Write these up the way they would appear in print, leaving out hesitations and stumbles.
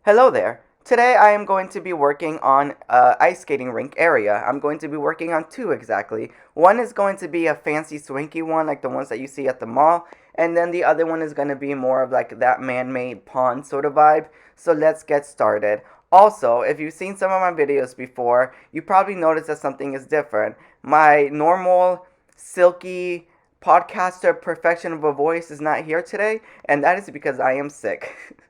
Hello there. Today I am going to be working on ice skating rink area. I'm going to be working on two exactly. One is going to be a fancy swanky one like the ones that you see at the mall, and then the other one is going to be more of like that man-made pond sort of vibe. So let's get started. Also, if you've seen some of my videos before, you probably noticed that something is different. My normal silky podcaster perfection of a voice is not here today, and that is because I am sick.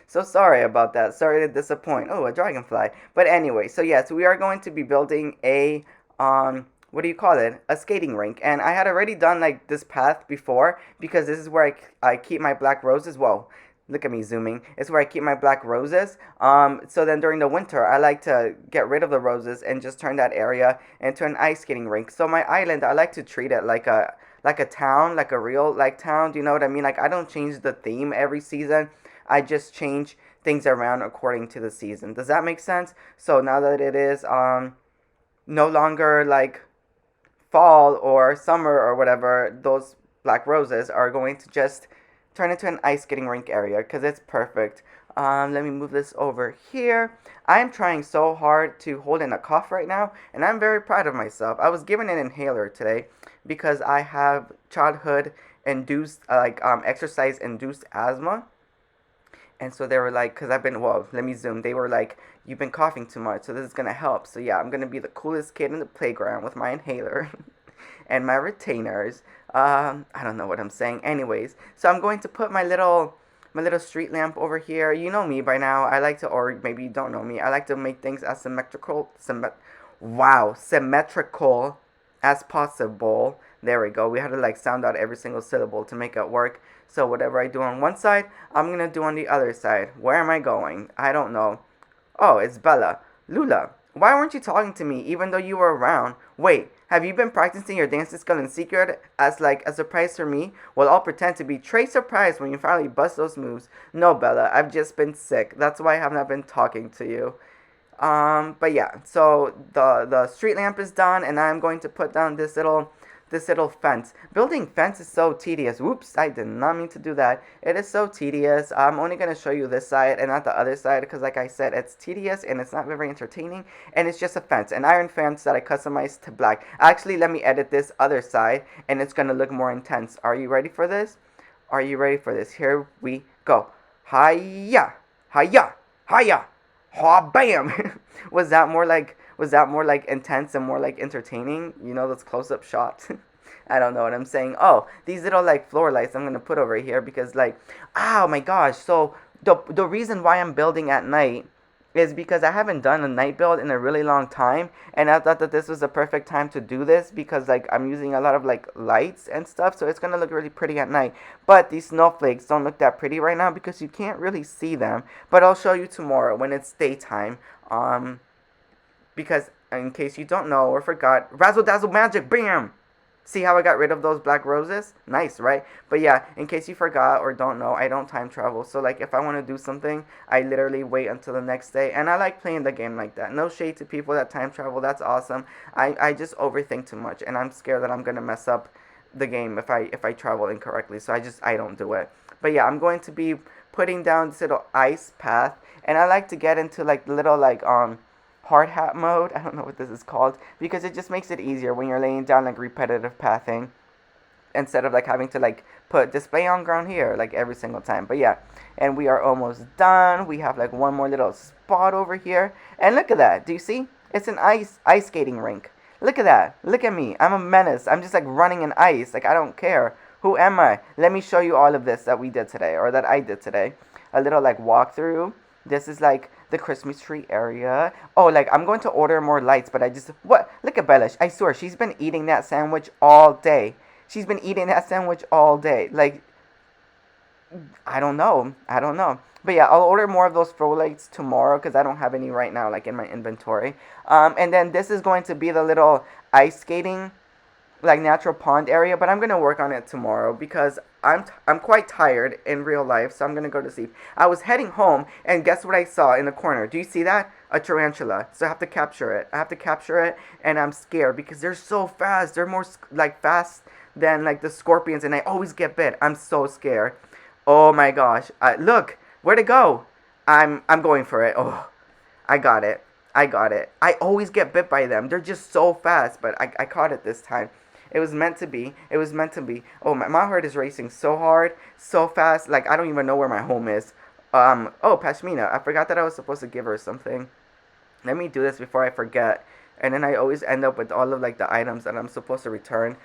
So sorry about that. Sorry to disappoint. Oh, a dragonfly. But anyway, so yes, we are going to be building a what do you call it? A skating rink. And I had already done like this path before because this is where I keep my black roses. Whoa. Look at me zooming. It's where I keep my black roses. So then during the winter, I like to get rid of the roses and just turn that area into an ice skating rink. So my island, I like to treat it like a town, like a real like town. Do you know what I mean? Like I don't change the theme every season. I just change things around according to the season. Does that make sense? So now that it is no longer like fall or summer or whatever, those black roses are going to just turn into an ice skating rink area because it's perfect. Let me move this over here. I am trying so hard to hold in a cough right now, and I'm very proud of myself. I was given an inhaler today because I have childhood induced exercise induced asthma. And so they were like, because I've been, well, let me zoom. They were like, you've been coughing too much, so this is going to help. So yeah, I'm going to be the coolest kid in the playground with my inhaler and my retainers. I don't know what I'm saying. Anyways, so I'm going to put my little street lamp over here. You know me by now. I like to, or maybe you don't know me. I like to make things as symmetrical as possible. There we go. We had to like sound out every single syllable to make it work. So whatever I do on one side, I'm gonna do on the other side. Where am I going? I don't know. Oh, it's Bella. LULA, why weren't you talking to me even though you were around? Wait, have you been practicing your dance skill in secret as like a surprise for me? Well, I'll pretend to be Trey surprised when you finally bust those moves. No, Bella, I've just been sick. That's why I have not been talking to you. But yeah, so the street lamp is done, and I'm going to put down this little fence. Building fence is so tedious. Whoops, I did not mean to do that. It is so tedious. I'm only going to show you this side and not the other side because like I said, it's tedious and it's not very entertaining, and it's just a fence, an iron fence that I customized to black. Actually, let me edit this other side and it's going to look more intense. Are you ready for this? Are you ready for this? Here we go. Hiya! Hiya! Hiya! Ha bam! Was that more like intense and more like entertaining? You know those close up shots? I don't know what I'm saying. Oh, these little like floor lights I'm gonna put over here because like, oh my gosh. So the reason why I'm building at night is because I haven't done a night build in a really long time, and I thought that this was the perfect time to do this because like I'm using a lot of like lights and stuff, so it's gonna look really pretty at night. But these snowflakes don't look that pretty right now because you can't really see them. But I'll show you tomorrow when it's daytime. Because in case you don't know or forgot, razzle dazzle magic, bam! See how I got rid of those black roses? Nice, right? But yeah, in case you forgot or don't know, I don't time travel. So like if I want to do something, I literally wait until the next day. And I like playing the game like that. No shade to people that time travel. That's awesome. I just overthink too much, and I'm scared that I'm going to mess up the game if I travel incorrectly. So I don't do it. But yeah, I'm going to be putting down this little ice path, and I like to get into like the little like hard hat mode. I don't know what this is called because it just makes it easier when you're laying down like repetitive pathing instead of like having to like put display on ground here like every single time. But yeah, and we are almost done. We have like one more little spot over here, and look at that. Do you see? It's an ice skating rink. Look at that. Look at me. I'm a menace. I'm just like running in ice. Like I don't care. Who am I? Let me show you all of this that we did today or that I did today. A little like walkthrough. This is like the Christmas tree area. Oh, like I'm going to order more lights, but I just what? Look at Bella. I swear she's been eating that sandwich all day. She's been eating that sandwich all day. Like I don't know. I don't know. But yeah, I'll order more of those throw lights tomorrow because I don't have any right now, like in my inventory. And then this is going to be the little ice skating like natural pond area, but I'm gonna work on it tomorrow because I'm quite tired in real life, so I'm gonna go to sleep. I was heading home, and guess what I saw in the corner? Do you see that? A tarantula. So I have to capture it. I have to capture it, and I'm scared because they're so fast. They're more like fast than like the scorpions, and I always get bit. I'm so scared. Oh my gosh! Look, where'd it go? I'm going for it. Oh, I got it. I got it. I always get bit by them. They're just so fast, but I caught it this time. It was meant to be. It was meant to be. Oh, my heart is racing so hard, so fast. Like, I don't even know where my home is. Oh, Pashmina. I forgot that I was supposed to give her something. Let me do this before I forget. And then I always end up with all of, like, the items that I'm supposed to return.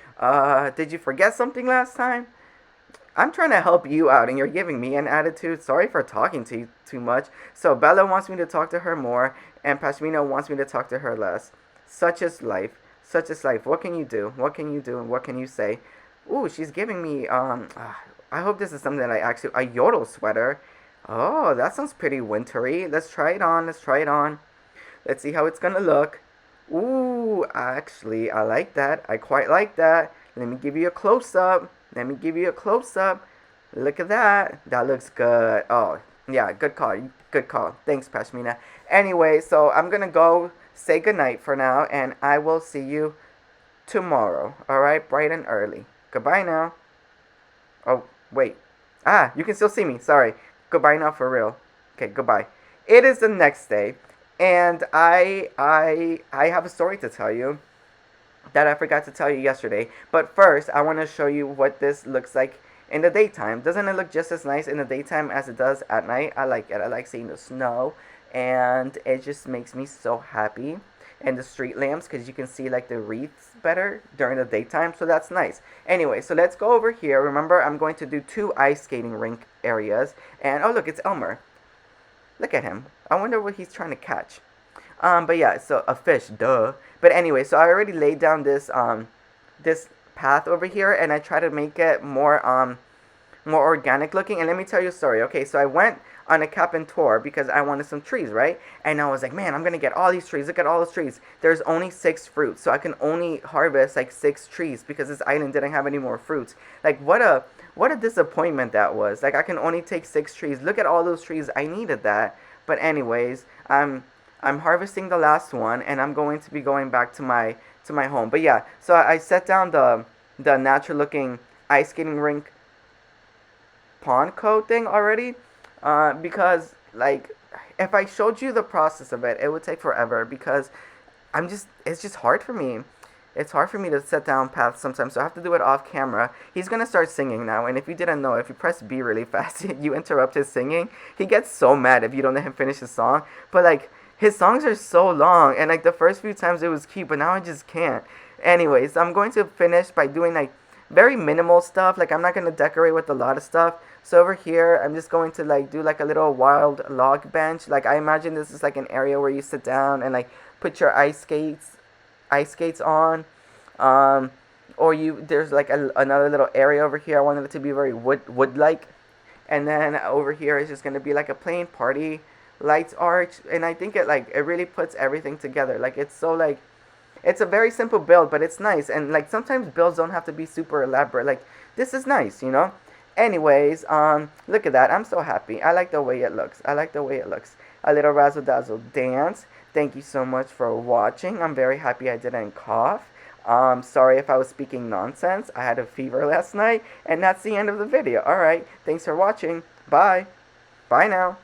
Did you forget something last time? I'm trying to help you out and you're giving me an attitude. Sorry for talking to you too much. So Bella wants me to talk to her more and Pashmina wants me to talk to her less. Such is life. Such is life. What can you do? What can you do and what can you say? Ooh, she's giving me I hope this is something that I actually a yodel sweater. Oh, that sounds pretty wintry. Let's try it on. Let's try it on. Let's see how it's gonna look. Ooh, actually, I like that. I quite like that. Let me give you a close up. Let me give you a close up. Look at that. That looks good. Oh, yeah, good call. Good call. Thanks, Pashmina. Anyway, so I'm gonna go say goodnight for now, and I will see you tomorrow. Alright, bright and early. Goodbye now. Oh, wait. Ah, you can still see me. Sorry. Goodbye now for real. Okay, goodbye. It is the next day, and I have a story to tell you that I forgot to tell you yesterday. But first, I want to show you what this looks like in the daytime. Doesn't it look just as nice in the daytime as it does at night? I like it. I like seeing the snow, and it just makes me so happy. And the street lamps, because you can see like the wreaths better during the daytime, so that's nice. Anyway, so let's go over here. Remember, I'm going to do 2 ice skating rink areas. And oh look, it's Elmer. Look at him. I wonder what he's trying to catch. But yeah, so a fish, duh. But anyway, so I already laid down this path over here, and I try to make it more organic looking. And let me tell you a story. Okay, so I went on a cabin tour because I wanted some trees, right? And I was like, man, I'm gonna get all these trees. Look at all those trees. There's only 6 fruits, so I can only harvest like 6 trees because this island didn't have any more fruits. Like what a disappointment that was. Like I can only take 6 trees. Look at all those trees. I needed that. But anyways, I'm harvesting the last one, and I'm going to be going back to my home. But yeah, so I set down the natural looking ice skating rink pond coat thing already, because like if I showed you the process of it, it would take forever because it's just hard for me. It's hard for me to set down paths sometimes, so I have to do it off camera. He's gonna start singing now, and if you didn't know, if you press B really fast, you interrupt his singing. He gets so mad if you don't let him finish his song. But like his songs are so long, and like the first few times it was cute, but now I just can't. Anyways, I'm going to finish by doing like very minimal stuff. Like I'm not gonna decorate with a lot of stuff. So over here, I'm just going to like do like a little wild log bench. Like I imagine this is like an area where you sit down and like put your ice skates on, or there's like another little area over here. I wanted it to be very wood like, and then over here is just gonna be like a plain party lights arch, and I think it really puts everything together. Like it's so like it's a very simple build, but it's nice, and like sometimes builds don't have to be super elaborate. Like this is nice, you know. Anyways, look at that. I'm so happy. I like the way it looks. I like the way it looks. A little razzle dazzle dance. Thank you so much for watching. I'm very happy I didn't cough. Sorry if I was speaking nonsense. I had a fever last night, and that's the end of the video. Alright, thanks for watching. Bye. Bye now.